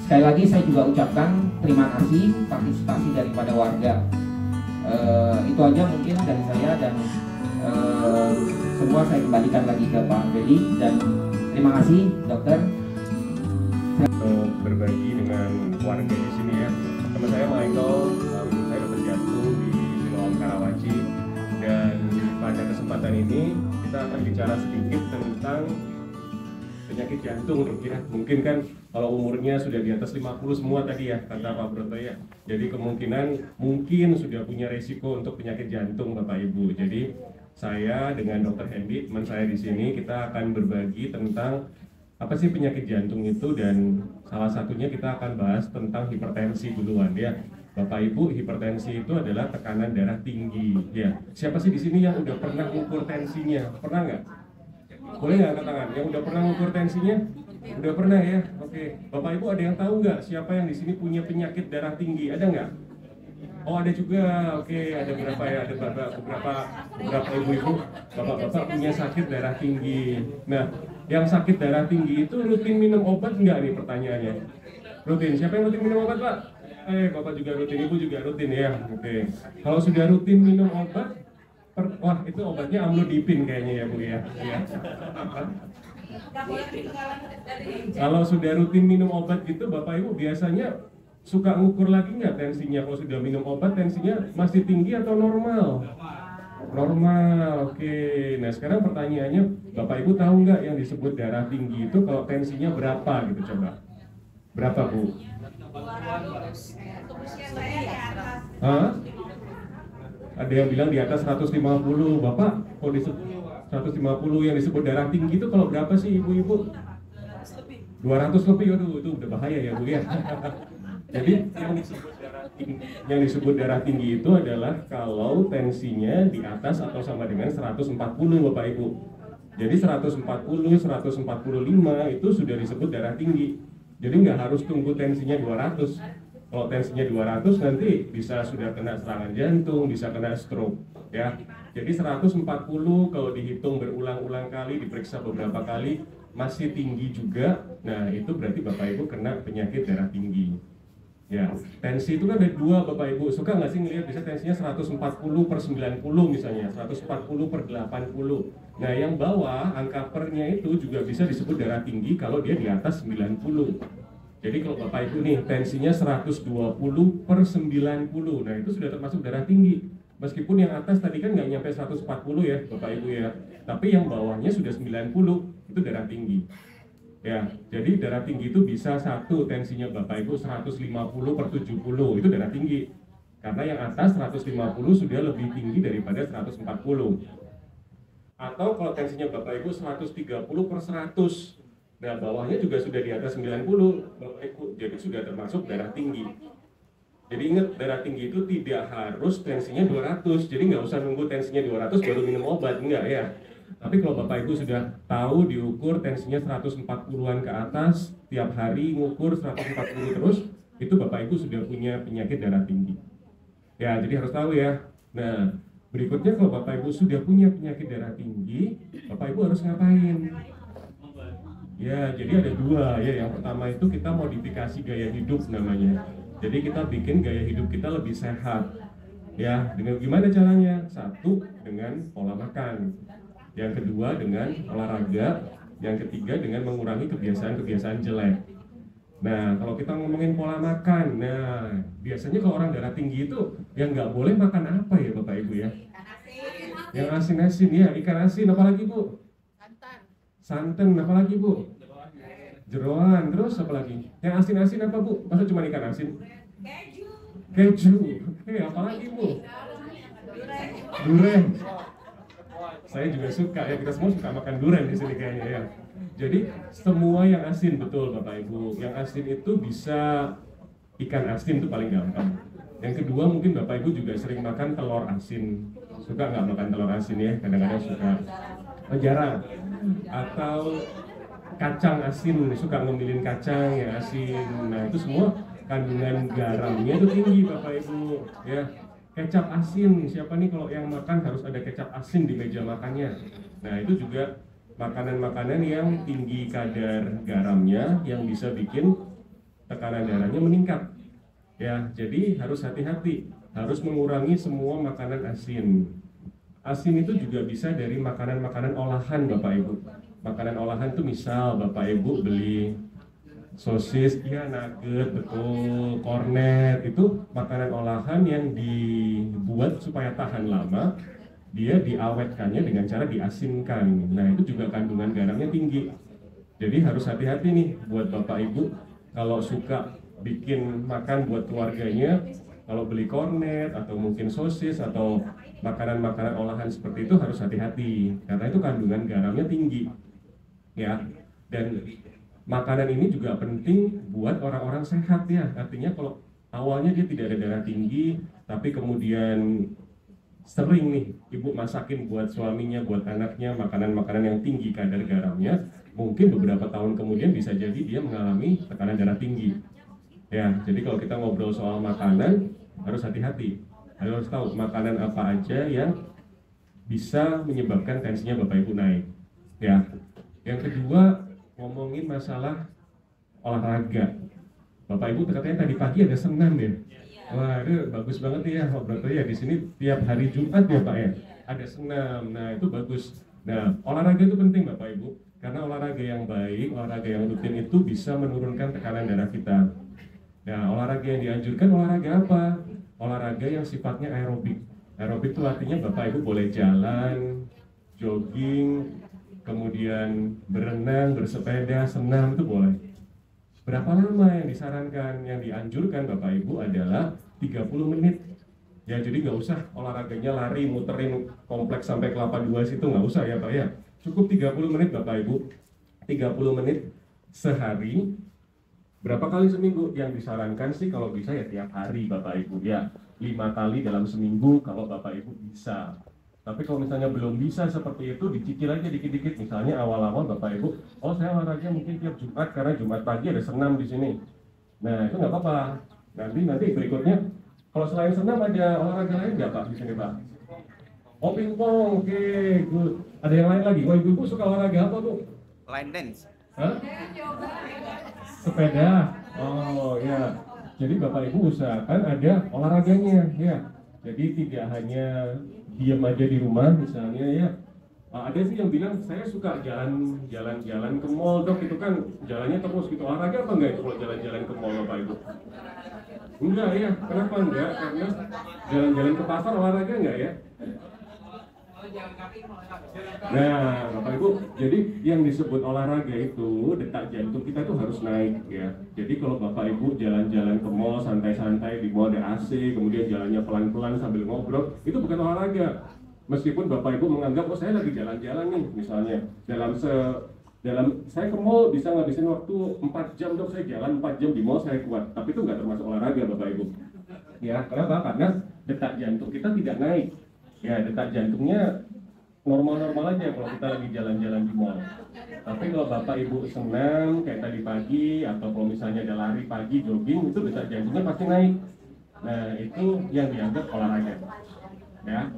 Sekali lagi saya juga ucapkan terima kasih partisipasi daripada warga. Itu aja mungkin dari saya, dan semua saya kembalikan lagi ke Pak Feli, dan terima kasih dokter. Berbagi dengan warga di sini ya. Teman saya Michael, saya dapat jantung di Siloam Karawaci, dan pada kesempatan ini kita akan bicara sedikit tentang penyakit jantung ya. Mungkin kan kalau umurnya sudah di atas 50 semua tadi ya kata Pak Broto ya. Jadi kemungkinan mungkin sudah punya resiko untuk penyakit jantung Bapak Ibu. Jadi saya dengan Dr. Hendy, teman saya di sini, kita akan berbagi tentang apa sih penyakit jantung itu, dan salah satunya kita akan bahas tentang hipertensi duluan ya. Bapak Ibu, hipertensi itu adalah tekanan darah tinggi ya. Siapa sih di sini yang udah pernah ukur tensinya? Pernah nggak? Boleh nggak angkat tangan? Yang udah pernah ukur tensinya? Udah pernah ya? Oke. Bapak Ibu ada yang tahu nggak siapa yang di sini punya penyakit darah tinggi? Ada nggak? Oh ada juga. Oke, ada berapa ya? Ada beberapa ibu-ibu, bapak-bapak punya sakit darah tinggi. Nah, yang sakit darah tinggi itu rutin minum obat nggak nih pertanyaannya? Rutin. Siapa yang rutin minum obat, Pak? Bapak juga rutin, Ibu juga rutin ya. Oke. Kalau sudah rutin minum obat, wah itu obatnya amlodipin kayaknya ya Bu ya. Ya. Kalau sudah rutin minum obat gitu, Bapak Ibu biasanya suka ngukur lagi nggak tensinya? Kalau sudah minum obat tensinya masih tinggi atau normal? Normal, oke. Nah sekarang pertanyaannya, Bapak Ibu tahu nggak yang disebut darah tinggi itu kalau tensinya berapa gitu coba? Berapa Bu? Hah? Ada yang bilang di atas 150, Bapak kalau disebut 150 yang disebut darah tinggi itu kalau berapa sih ibu-ibu? 200 lebih, aduh itu udah bahaya ya Bu ya. Jadi yang disebut darah tinggi itu adalah kalau tensinya di atas atau sama dengan 140 Bapak Ibu. Jadi 140, 145 itu sudah disebut darah tinggi. Jadi nggak harus tunggu tensinya 200. Kalau tensinya 200 nanti bisa sudah kena serangan jantung, bisa kena stroke ya. Jadi 140 kalau dihitung berulang-ulang kali, diperiksa beberapa kali masih tinggi juga. Nah, itu berarti Bapak Ibu kena penyakit darah tinggi. Ya, tensi itu kan ada dua Bapak Ibu. Suka nggak sih ngelihat bisa tensinya 140/90 misalnya, 140/80. Nah, yang bawah angka pernya itu juga bisa disebut darah tinggi kalau dia di atas 90. Jadi kalau Bapak Ibu nih tensinya 120/90, nah itu sudah termasuk darah tinggi. Meskipun yang atas tadi kan nggak nyampe 140 ya Bapak Ibu ya, tapi yang bawahnya sudah 90, itu darah tinggi. Ya, jadi darah tinggi itu bisa satu tensinya Bapak Ibu 150/70, itu darah tinggi. Karena yang atas 150 sudah lebih tinggi daripada 140. Atau kalau tensinya Bapak Ibu 130/100, nah bawahnya juga sudah di atas 90, Bapak Ibu, jadi sudah termasuk darah tinggi. Jadi ingat, darah tinggi itu tidak harus tensinya 200, jadi nggak usah nunggu tensinya 200 baru minum obat, enggak ya. Tapi kalau Bapak Ibu sudah tahu diukur tensinya 140-an ke atas, tiap hari ngukur 140 terus, itu Bapak Ibu sudah punya penyakit darah tinggi. Ya, jadi harus tahu ya. Nah, berikutnya kalau Bapak Ibu sudah punya penyakit darah tinggi, Bapak Ibu harus ngapain? Ya, jadi ada dua ya. Yang pertama itu kita modifikasi gaya hidup namanya. Jadi kita bikin gaya hidup kita lebih sehat. Ya, dengan gimana caranya? Satu, dengan pola makan. Yang kedua dengan olahraga, yang ketiga dengan mengurangi kebiasaan-kebiasaan jelek. Nah, kalau kita ngomongin pola makan, nah biasanya kalau orang darah tinggi itu yang nggak boleh makan apa ya Bapak Ibu ya? Yang asin-asin ya, ikan asin, apalagi Bu? Santan, apalagi Bu? Jeroan, terus apalagi? Yang asin-asin apa Bu? Masa cuma ikan asin? Keju. Oke, apalagi Bu? Durian. Saya juga suka ya, kita semua suka makan durian di sini kayaknya ya. Jadi semua yang asin, betul Bapak Ibu. Yang asin itu bisa ikan asin itu paling gampang. Yang kedua mungkin Bapak Ibu juga sering makan telur asin. Suka nggak makan telur asin ya? Kadang-kadang suka. Jarang. Atau kacang asin, suka ngemilin kacang yang asin. Nah itu semua kandungan garamnya itu tinggi Bapak Ibu ya. Kecap asin, siapa nih kalau yang makan harus ada kecap asin di meja makannya. Nah itu juga makanan-makanan yang tinggi kadar garamnya, yang bisa bikin tekanan darahnya meningkat. Ya, jadi harus hati-hati, harus mengurangi semua makanan asin. Asin itu juga bisa dari makanan-makanan olahan Bapak Ibu. Makanan olahan itu misal Bapak Ibu beli sosis, ya nugget, betul, kornet, itu makanan olahan yang dibuat supaya tahan lama, dia diawetkannya dengan cara diasinkan. Nah itu juga kandungan garamnya tinggi. Jadi harus hati-hati nih buat Bapak Ibu, kalau suka bikin makan buat keluarganya, kalau beli kornet atau mungkin sosis atau makanan-makanan olahan seperti itu harus hati-hati, karena itu kandungan garamnya tinggi. Ya, dan makanan ini juga penting buat orang-orang sehat ya. Artinya kalau awalnya dia tidak ada darah tinggi, tapi kemudian sering nih ibu masakin buat suaminya, buat anaknya makanan-makanan yang tinggi kadar garamnya, mungkin beberapa tahun kemudian bisa jadi dia mengalami tekanan darah tinggi. Ya, jadi kalau kita ngobrol soal makanan harus hati-hati. Harus tahu makanan apa aja yang bisa menyebabkan tensinya Bapak Ibu naik. Ya. Yang kedua, ngomongin masalah olahraga. Bapak Ibu katanya tadi pagi ada senam ya. Wah, itu bagus banget ya. Berarti ya di sini tiap hari Jumat ya Pak ya. Ada senam. Nah, itu bagus. Nah, olahraga itu penting Bapak Ibu. Karena olahraga yang baik, olahraga yang rutin itu bisa menurunkan tekanan darah kita. Nah, olahraga yang dianjurkan olahraga apa? Olahraga yang sifatnya aerobik. Aerobik itu artinya Bapak Ibu boleh jalan, jogging, kemudian berenang, bersepeda, senam itu boleh. Berapa lama yang disarankan, yang dianjurkan Bapak Ibu adalah 30 menit. Ya, jadi nggak usah olahraganya lari, muterin kompleks sampai Kelapa Dua situ, nggak usah ya Pak ya. Cukup 30 menit Bapak Ibu. 30 menit sehari. Berapa kali seminggu? Yang disarankan sih kalau bisa ya tiap hari Bapak Ibu ya. 5 kali dalam seminggu kalau Bapak Ibu bisa. Tapi kalau misalnya belum bisa seperti itu, dicicil aja dikit-dikit. Misalnya awal-awal Bapak Ibu, oh saya olahraga mungkin tiap Jumat karena Jumat pagi ada senam di sini. Nah itu nggak apa-apa. Nanti berikutnya, kalau selain senam ada olahraga lain nggak Pak di sini Pak? Oh pingpong, oke, good. Ada yang lain lagi? Wah ibu-ibu suka olahraga apa tuh? Line dance. Hah? Sepeda. Oh ya. Jadi Bapak Ibu usahakan ada olahraganya ya. Jadi tidak hanya diam aja di rumah misalnya ya. Ada sih yang bilang saya suka jalan-jalan ke mall dok, itu kan jalannya terus gitu. Olahraga apa enggak itu kalau jalan-jalan ke mall Bapak Ibu? Enggak ya, kenapa enggak? Karena jalan-jalan ke pasar olahraga enggak ya? Nah, Bapak Ibu, jadi yang disebut olahraga itu detak jantung kita tuh harus naik ya. Jadi kalau Bapak Ibu jalan-jalan ke mall santai-santai di mall ada AC, kemudian jalannya pelan-pelan sambil ngobrol, itu bukan olahraga. Meskipun Bapak Ibu menganggap oh saya lagi jalan-jalan nih, misalnya dalam saya ke mall bisa ngabisin waktu 4 jam dok, saya jalan 4 jam di mall saya kuat, tapi itu nggak termasuk olahraga Bapak Ibu. Ya, kenapa? Karena detak jantung kita tidak naik. Ya, detak jantungnya normal-normal aja kalau kita lagi jalan-jalan di mall. Tapi kalau Bapak Ibu senam kayak tadi pagi atau kalau misalnya ada lari pagi, jogging, itu detak jantungnya pasti naik. Nah, itu yang dianggap olahraga. Ya.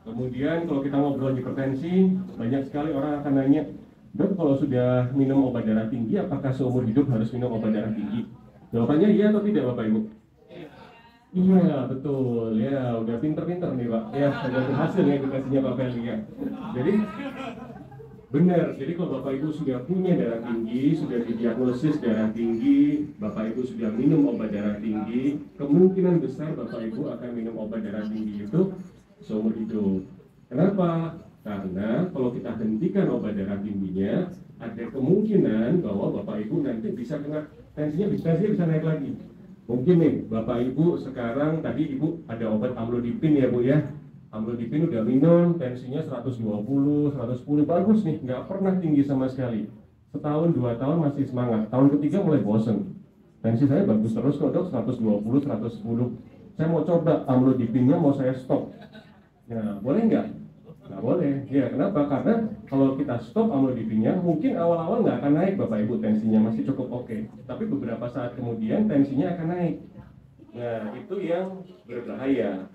Kemudian kalau kita ngobrol hipertensi, banyak sekali orang akan nanya, "Dok, kalau sudah minum obat darah tinggi, apakah seumur hidup harus minum obat darah tinggi?" Jawabannya iya atau tidak Bapak Ibu? Iya betul ya, udah pinter-pinter nih Pak ya, udah berhasil ya edukasinya Pak Feli ya. Jadi benar, jadi kalau Bapak Ibu sudah punya darah tinggi, sudah didiagnosis darah tinggi, Bapak Ibu sudah minum obat darah tinggi, kemungkinan besar Bapak Ibu akan minum obat darah tinggi itu seumur hidup. Kenapa? Karena kalau kita hentikan obat darah tingginya, ada kemungkinan bahwa Bapak Ibu nanti bisa kena tensinya bisa naik lagi. Mungkin nih, Bapak Ibu sekarang tadi Ibu ada obat amlodipin ya Bu ya. Amlodipin udah minum, tensinya 120, 110, bagus nih, nggak pernah tinggi sama sekali. Setahun, 2 tahun masih semangat, tahun ketiga mulai bosen. Tensi saya bagus terus kok dok, 120, 110. Saya mau coba amlodipinnya, mau saya stop. Nah, boleh nggak? Nggak boleh. Ya, kenapa? Karena kalau kita stop amlodipinnya, mungkin awal-awal nggak akan naik Bapak Ibu, tensinya masih cukup oke. Tapi beberapa saat kemudian tensinya akan naik. Nah, itu yang berbahaya.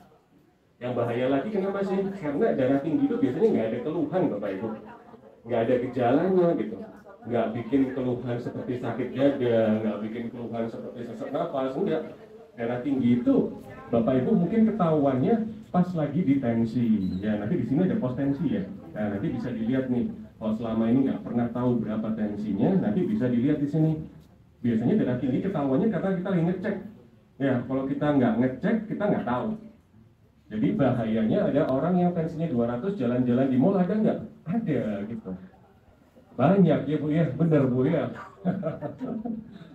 Yang bahaya lagi kenapa sih? Karena darah tinggi itu biasanya nggak ada keluhan Bapak Ibu. Nggak ada gejalanya gitu. nggak bikin keluhan seperti sakit dada, nggak bikin keluhan seperti sesak napas, enggak. Darah tinggi itu Bapak Ibu mungkin ketahuannya pas lagi di tensi, ya nanti di sini ada pos tensi ya. Nah nanti bisa dilihat nih, kalau selama ini nggak pernah tahu berapa tensinya, nanti bisa dilihat di sini. Biasanya darah tinggi ketahuannya karena kita lagi ngecek. Ya kalau kita nggak ngecek, kita nggak tahu. Jadi bahayanya ada orang yang tensinya 200 jalan-jalan di mall, ada nggak? Ada gitu. Banyak ya Bu ya, benar Bu ya.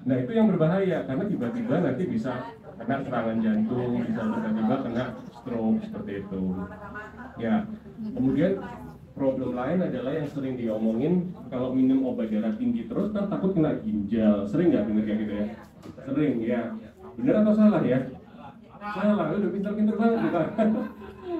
Nah itu yang berbahaya karena tiba-tiba nanti bisa kena serangan jantung, bisa tiba-tiba kena stroke seperti itu. Ya, kemudian problem lain adalah yang sering diomongin kalau minum obat darah tinggi terus kan takut kena ginjal. Sering nggak dengar kayak gitu ya? Sering ya. Benar atau salah ya? Salah, udah pintar-pintar banget bukan?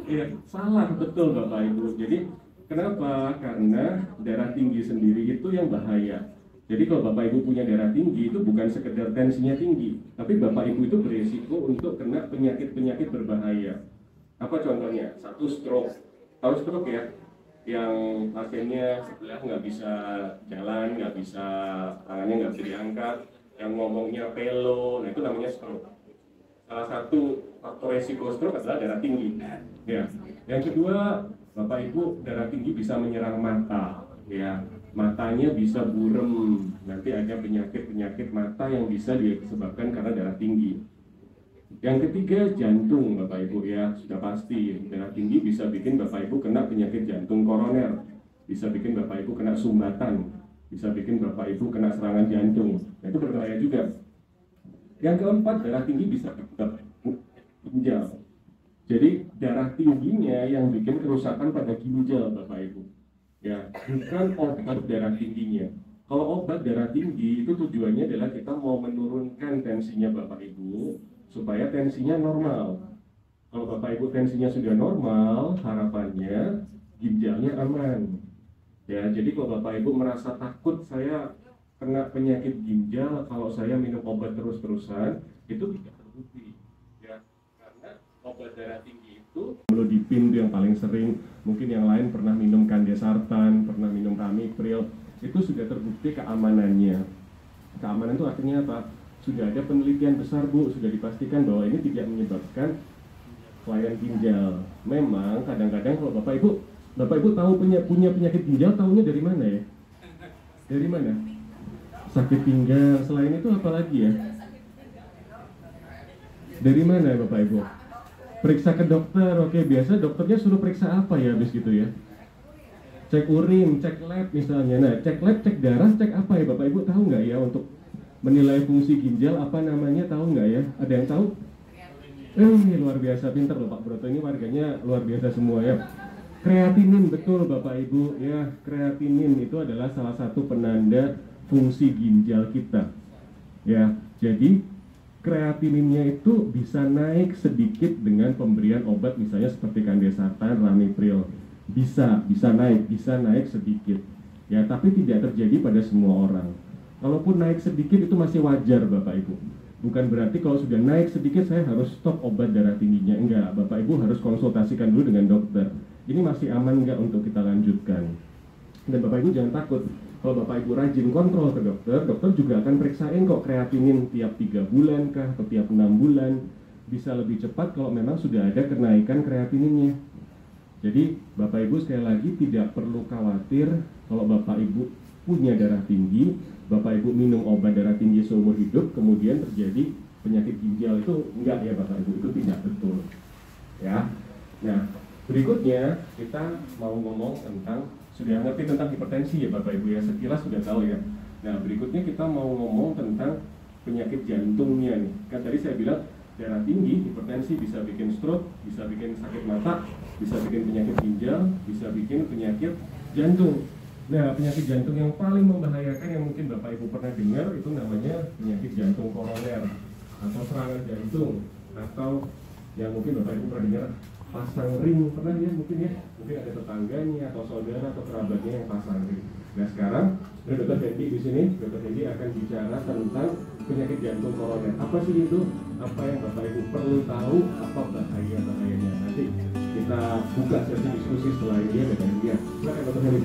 Iya, salah betul Bapak Ibu. Jadi kenapa? Karena darah tinggi sendiri itu yang bahaya. Jadi kalau Bapak Ibu punya darah tinggi itu bukan sekedar tensinya tinggi, tapi Bapak Ibu itu beresiko untuk kena penyakit-penyakit berbahaya. Apa contohnya? Satu, stroke. Tahu stroke ya? Yang pasiennya sebelah nggak bisa jalan, nggak bisa, tangannya nggak bisa diangkat, yang ngomongnya pelo, nah itu namanya stroke. Salah satu faktor resiko stroke adalah darah tinggi. Ya. Yang kedua, Bapak Ibu, darah tinggi bisa menyerang mata. Ya, matanya bisa burem. Nanti ada penyakit-penyakit mata yang bisa disebabkan karena darah tinggi. Yang ketiga, jantung Bapak Ibu ya, sudah pasti. Darah tinggi bisa bikin Bapak Ibu kena penyakit jantung koroner. Bisa bikin Bapak Ibu kena sumbatan. Bisa bikin Bapak Ibu kena serangan jantung. Nah, itu berbahaya juga. Yang keempat, darah tinggi bisa ginjal. Jadi darah tingginya yang bikin kerusakan pada ginjal Bapak Ibu. Ya, bukan obat darah tingginya. Kalau obat darah tinggi itu tujuannya adalah kita mau menurunkan tensinya Bapak Ibu supaya tensinya normal. Kalau Bapak Ibu tensinya sudah normal, harapannya ginjalnya aman. Ya, jadi kalau Bapak Ibu merasa takut saya kena penyakit ginjal kalau saya minum obat terus-terusan, itu tidak terbukti. Ya, karena obat darah tinggi itu amlodipin itu yang paling sering, mungkin yang lain pernah minum kandesartan, pernah minum ramipril, itu sudah terbukti keamanannya. Keamanan itu artinya apa? Sudah ada penelitian besar Bu, sudah dipastikan bahwa ini tidak menyebabkan kelainan ginjal. Memang kadang-kadang kalau Bapak Ibu tahu punya penyakit ginjal, tahunya dari mana ya? Dari mana? Sakit pinggang, selain itu apa lagi ya? Dari mana Bapak Ibu? Periksa ke dokter, oke, biasa dokternya suruh periksa apa ya habis gitu ya? Cek urin, cek lab misalnya. Nah, cek lab, cek darah, cek apa ya Bapak Ibu tahu nggak ya untuk menilai fungsi ginjal apa namanya, tahu nggak ya? Ada yang tahu? Ini luar biasa, pinter loh Pak Broto, ini warganya luar biasa semua ya. Kreatinin, betul Bapak Ibu ya, kreatinin itu adalah salah satu penanda fungsi ginjal kita. Ya, jadi kreatininnya itu bisa naik sedikit dengan pemberian obat misalnya seperti kandesartan, ramipril. Bisa naik sedikit. Ya, tapi tidak terjadi pada semua orang. Kalaupun naik sedikit itu masih wajar Bapak Ibu. Bukan berarti kalau sudah naik sedikit saya harus stop obat darah tingginya. Enggak, Bapak Ibu harus konsultasikan dulu dengan dokter. Ini masih aman enggak untuk kita lanjutkan. Dan Bapak Ibu jangan takut. Kalau Bapak Ibu rajin kontrol ke dokter, dokter juga akan periksain kok kreatinin tiap 3 bulan kah atau tiap 6 bulan. Bisa lebih cepat kalau memang sudah ada kenaikan kreatininnya. Jadi Bapak Ibu sekali lagi tidak perlu khawatir kalau Bapak Ibu punya darah tinggi, Bapak Ibu minum obat darah tinggi seumur hidup, kemudian terjadi penyakit ginjal, itu enggak ya Bapak Ibu, itu tidak betul. Ya. Nah, berikutnya kita mau ngomong tentang, sudah ngerti tentang hipertensi ya Bapak Ibu ya, sekilas sudah tahu ya. Nah, berikutnya kita mau ngomong tentang penyakit jantungnya nih. Kan tadi saya bilang darah tinggi, hipertensi bisa bikin stroke, bisa bikin sakit mata, bisa bikin penyakit ginjal, bisa bikin penyakit jantung. Nah, penyakit jantung yang paling membahayakan yang mungkin Bapak Ibu pernah dengar itu namanya penyakit jantung koroner atau serangan jantung, atau yang mungkin Bapak Ibu pernah dengar pasang ring, pernah ya mungkin ada tetangganya atau saudara atau kerabatnya yang pasang ring. Nah, sekarang Dr. Hendi di sini, Dr. Hendi akan bicara tentang penyakit jantung koroner. Apa sih itu? Apa yang Bapak Ibu perlu tahu? Apa bahayanya? Nanti kita buka sesi diskusi setelah ini ya, Dr. Hendi. Silakan Dr. Hendi.